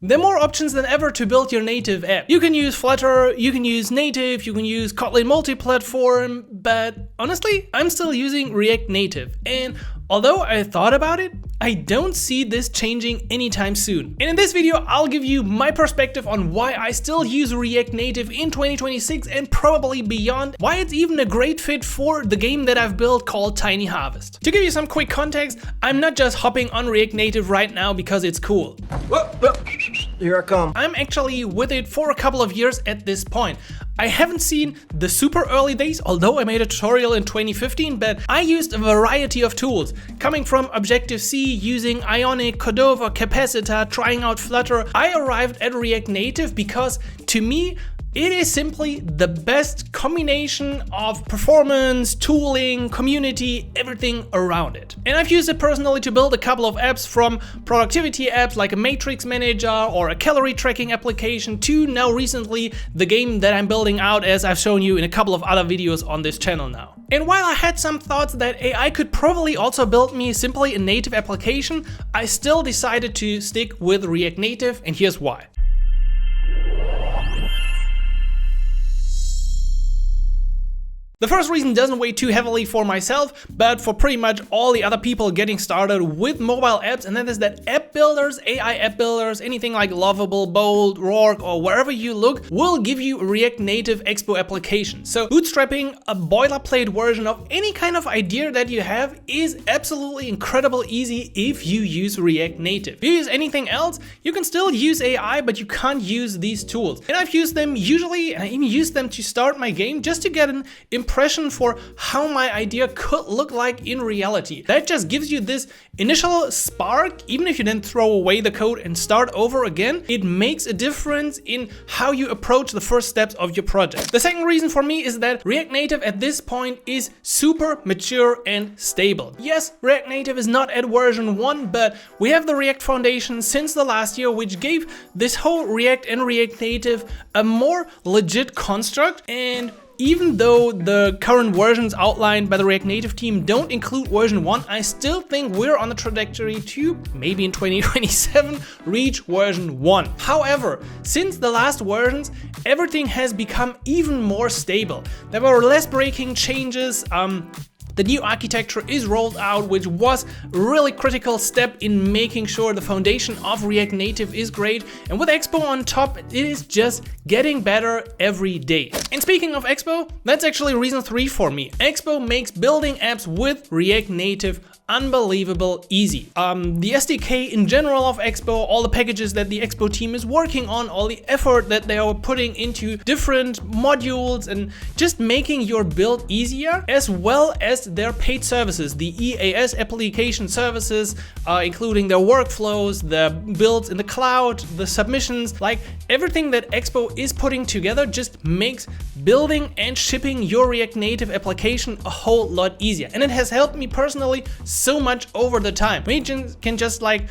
There are more options than ever to build your native app. You can use Flutter, you can use native, you can use Kotlin multi-platform, but honestly, I'm still using React Native. And although I thought about it, I don't see this changing anytime soon. And in this video, I'll give you my perspective on why I still use React Native in 2026 and probably beyond, why it's even a great fit for the game that I've built called Tiny Harvest. To give you some quick context, I'm not just hopping on React Native right now because it's cool. Whoa, here I come. I'm actually with it for a couple of years at this point. I haven't seen the super early days, although I made a tutorial in 2015, but I used a variety of tools, coming from Objective-C, using Ionic, Cordova, Capacitor, trying out Flutter. I arrived at React Native because, to me, it is simply the best combination of performance, tooling, community, everything around it. And I've used it personally to build a couple of apps, from productivity apps like a matrix manager or a calorie tracking application to now recently the game that I'm building out, as I've shown you in a couple of other videos on this channel now. And while I had some thoughts that AI could probably also build me simply a native application, I still decided to stick with React Native, and here's why. The first reason doesn't weigh too heavily for myself, but for pretty much all the other people getting started with mobile apps, and that is that app builders, AI app builders, anything like Lovable, Bold, Roark, or wherever you look, will give you a React Native Expo application. So bootstrapping a boilerplate version of any kind of idea that you have is absolutely incredible easy if you use React Native. If you use anything else, you can still use AI, but you can't use these tools. And I've used them usually, and I even used them to start my game just to get an impression for how my idea could look like in reality. That just gives you this initial spark. Even if you then throw away the code and start over again, it makes a difference in how you approach the first steps of your project. The second reason for me is that React Native at this point is super mature and stable. Yes, React Native is not at version 1, but we have the React Foundation since the last year, which gave this whole React and React Native a more legit construct. And even though the current versions outlined by the React Native team don't include version 1, I still think we're on the trajectory to, maybe in 2027, reach version 1. However, since the last versions, everything has become even more stable. There were less breaking changes. The new architecture is rolled out, which was a really critical step in making sure the foundation of React Native is great. And with Expo on top, it is just getting better every day. And speaking of Expo, that's actually reason 3 for me. Expo makes building apps with React Native unbelievable easy. The SDK in general of Expo, all the packages that the Expo team is working on, all the effort that they are putting into different modules and just making your build easier, as well as their paid services, the EAS application services, including their workflows, the builds in the cloud, the submissions, like everything that Expo is putting together just makes building and shipping your React Native application a whole lot easier. And it has helped me personally so much over the time. We can just like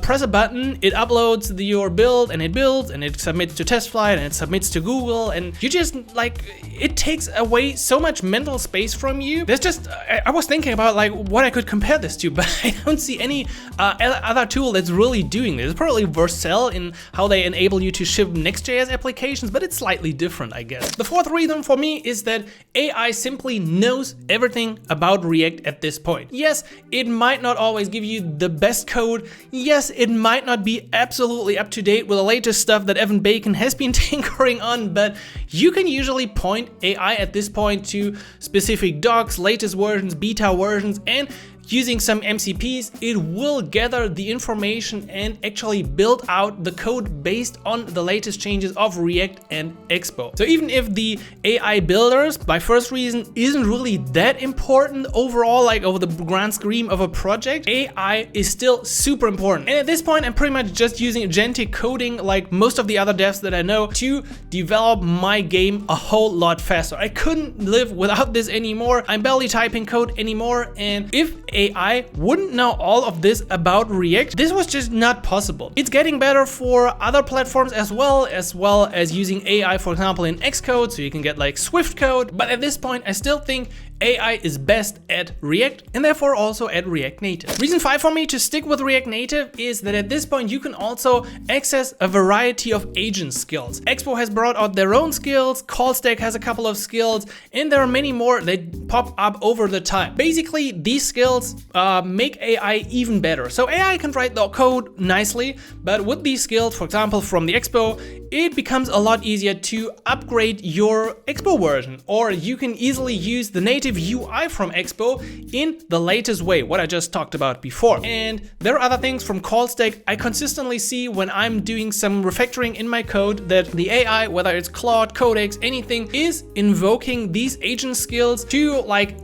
press a button, it uploads your build, and it builds, and it submits to TestFlight, and it submits to Google, and you just like, it takes away so much mental space from you. There's just, I was thinking about like what I could compare this to, but I don't see any other tool that's really doing this. It's probably Vercel in how they enable you to ship Next.js applications, but it's slightly different, I guess. The fourth reason for me is that AI simply knows everything about React at this point. Yes, it might not always give you the best code. Yes, it might not be absolutely up to date with the latest stuff that Evan Bacon has been tinkering on, but you can usually point AI at this point to specific docs, latest versions, beta versions, and using some MCPs, it will gather the information and actually build out the code based on the latest changes of React and Expo. So even if the AI builders, by first reason, isn't really that important overall, like over the grand scheme of a project, AI is still super important. And at this point, I'm pretty much just using agentic coding, like most of the other devs that I know, to develop my game a whole lot faster. I couldn't live without this anymore. I'm barely typing code anymore, and if AI wouldn't know all of this about React, this was just not possible. It's getting better for other platforms as well as using AI, for example, in Xcode, so you can get like Swift code. But at this point, I still think AI is best at React and therefore also at React Native. Reason 5 for me to stick with React Native is that at this point you can also access a variety of agent skills. Expo has brought out their own skills, CallStack has a couple of skills, and there are many more that pop up over the time. Basically, these skills make AI even better. So AI can write the code nicely, but with these skills, for example, from the Expo, it becomes a lot easier to upgrade your Expo version, or you can easily use the native UI from Expo in the latest way, what I just talked about before. And there are other things from CallStack I consistently see when I'm doing some refactoring in my code that the AI, whether it's Claude, Codex, anything, is invoking these agent skills to like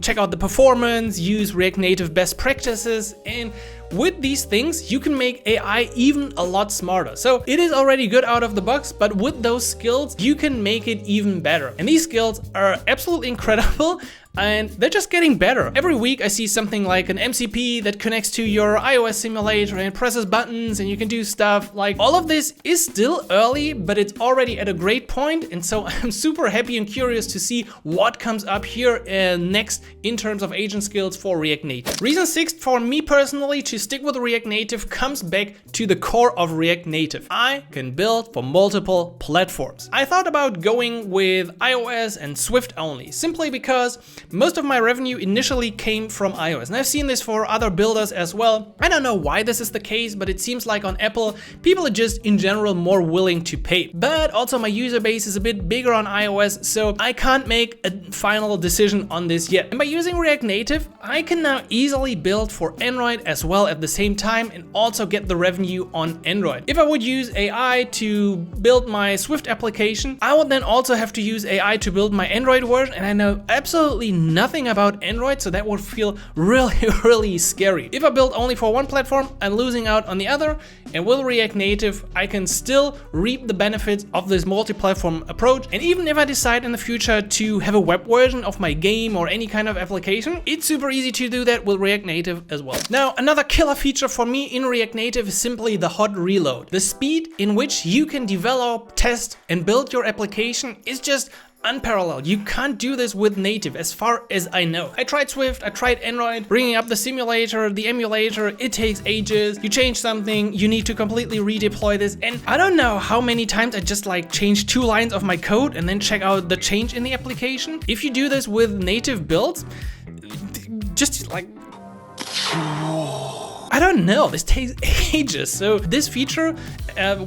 check out the performance, use React Native best practices, and with these things, you can make AI even a lot smarter. So it is already good out of the box, but with those skills, you can make it even better. And these skills are absolutely incredible. And they're just getting better. Every week I see something like an MCP that connects to your iOS simulator and presses buttons and you can do stuff. Like, all of this is still early, but it's already at a great point. And so I'm super happy and curious to see what comes up here next in terms of agent skills for React Native. Reason 6 for me personally to stick with React Native comes back to the core of React Native. I can build for multiple platforms. I thought about going with iOS and Swift only, simply because most of my revenue initially came from iOS, and I've seen this for other builders as well. I don't know why this is the case, but it seems like on Apple, people are just in general more willing to pay. But also my user base is a bit bigger on iOS, so I can't make a final decision on this yet. And by using React Native, I can now easily build for Android as well at the same time and also get the revenue on Android. If I would use AI to build my Swift application, I would then also have to use AI to build my Android version, and I know absolutely nothing about Android, so that would feel really scary. If I build only for one platform, I'm losing out on the other, and with React Native, I can still reap the benefits of this multi-platform approach. And even if I decide in the future to have a web version of my game or any kind of application, it's super easy to do that with React Native as well. Now, another killer feature for me in React Native is simply the hot reload. The speed in which you can develop, test, and build your application is just unparalleled. You can't do this with native as far as I know. I tried Swift, I tried Android, bringing up the simulator, the emulator, it takes ages. You change something, you need to completely redeploy this, and I don't know how many times I just like change 2 lines of my code and then check out the change in the application. If you do this with native builds, just like I don't know, this takes ages. So this feature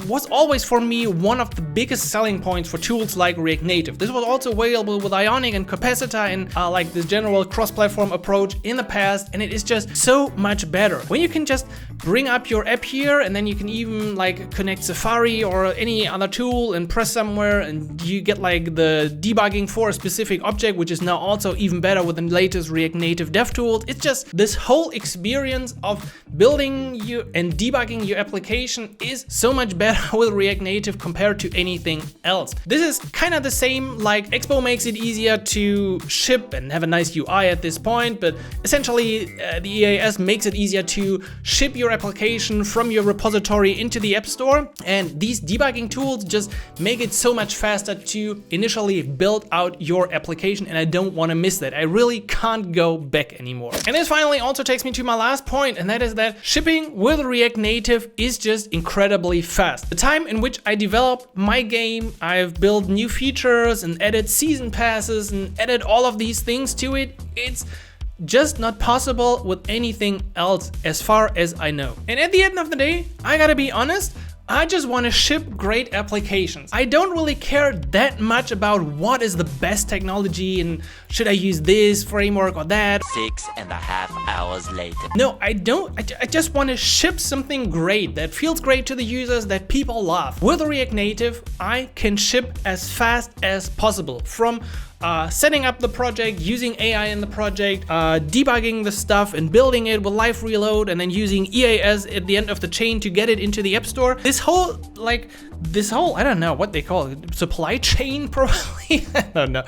was always for me one of the biggest selling points for tools like React Native. This was also available with Ionic and Capacitor and like this general cross-platform approach in the past, and it is just so much better. When you can just bring up your app here and then you can even like connect Safari or any other tool and press somewhere and you get like the debugging for a specific object, which is now also even better with the latest React Native dev tools. It's just this whole experience of building you and debugging your application is so much better with React Native compared to anything else. This is kind of the same, like Expo makes it easier to ship and have a nice UI at this point, but essentially the EAS makes it easier to ship your application from your repository into the App Store, and these debugging tools just make it so much faster to initially build out your application, and I don't want to miss that. I really can't go back anymore. And this finally also takes me to my last point, and that is that shipping with React Native is just incredibly fast. The time in which I develop my game, I've built new features and added season passes and added all of these things to it, it's just not possible with anything else as far as I know. And at the end of the day, I gotta be honest, I just want to ship great applications. I don't really care that much about what is the best technology and should I use this framework or that. 6.5 hours later. No, I don't. I just want to ship something great that feels great to the users, that people love. With React Native, I can ship as fast as possible, from setting up the project, using AI in the project, debugging the stuff and building it with live reload, and then using EAS at the end of the chain to get it into the App Store. This whole, I don't know what they call it, supply chain probably? I don't know.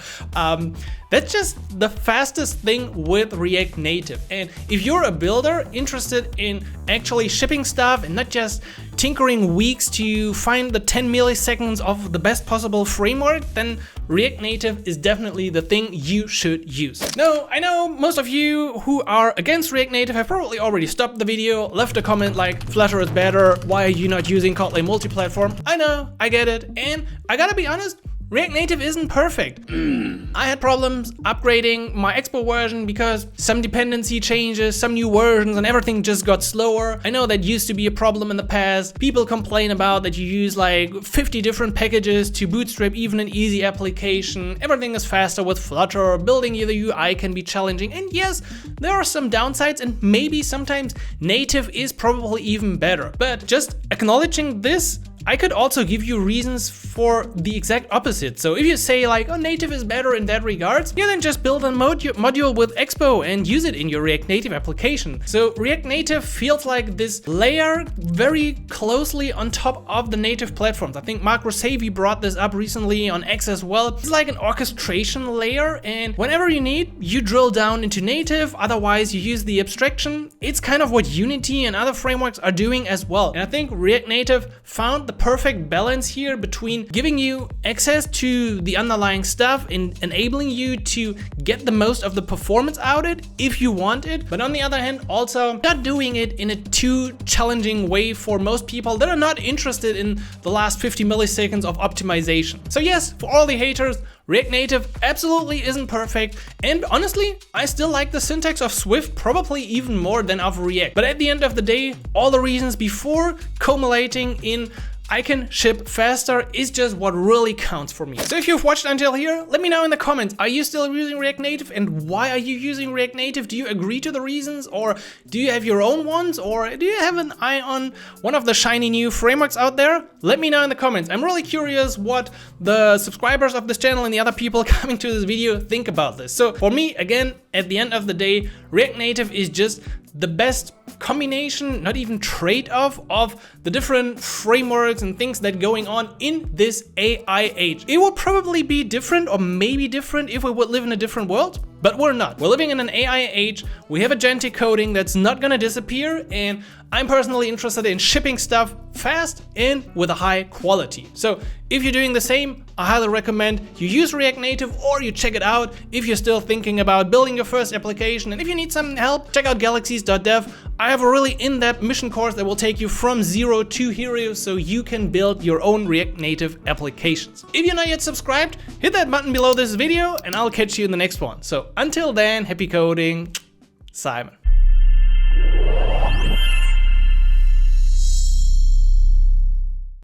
That's just the fastest thing with React Native. And if you're a builder interested in actually shipping stuff and not just tinkering weeks to find the 10 milliseconds of the best possible framework, then React Native is definitely the thing you should use. Now, I know most of you who are against React Native have probably already stopped the video, left a comment like, Flutter is better, why are you not using Kotlin multi-platform? I know, I get it, and I gotta be honest, React Native isn't perfect. I had problems upgrading my Expo version because some dependency changes, some new versions, and everything just got slower. I know that used to be a problem in the past. People complain about that you use like 50 different packages to bootstrap even an easy application. Everything is faster with Flutter. Building the UI can be challenging. And yes, there are some downsides, and maybe sometimes native is probably even better. But just acknowledging this, I could also give you reasons for the exact opposite. So if you say like, oh, native is better in that regards, yeah, then just build a module with Expo and use it in your React Native application. So React Native feels like this layer very closely on top of the native platforms. I think Mark Rosavi brought this up recently on X as well. It's like an orchestration layer, and whenever you need, you drill down into native, otherwise you use the abstraction. It's kind of what Unity and other frameworks are doing as well. And I think React Native found the perfect balance here between giving you access to the underlying stuff and enabling you to get the most of the performance out of it if you want it, but on the other hand also not doing it in a too challenging way for most people that are not interested in the last 50 milliseconds of optimization. So yes, for all the haters, React Native absolutely isn't perfect, and honestly, I still like the syntax of Swift probably even more than of React. But at the end of the day, all the reasons before culminating in I can ship faster is just what really counts for me. So if you've watched until here, let me know in the comments, are you still using React Native, and why are you using React Native? Do you agree to the reasons, or do you have your own ones, or do you have an eye on one of the shiny new frameworks out there? Let me know in the comments. I'm really curious what the subscribers of this channel and the other people coming to this video think about this. So for me, again, at the end of the day, React Native is just the best combination, not even trade-off, of the different frameworks and things that going on in this AI age. It would probably be different, or maybe different, if we would live in a different world, but we're not. We're living in an AI age. We have agentic coding that's not gonna disappear, and I'm personally interested in shipping stuff fast and with a high quality. So if you're doing the same, I highly recommend you use React Native, or you check it out if you're still thinking about building your first application. And if you need some help, check out galaxies.dev. I have a really in-depth mission course that will take you from zero to hero so you can build your own React Native applications. If you're not yet subscribed, hit that button below this video and I'll catch you in the next one. So until then, happy coding, Simon.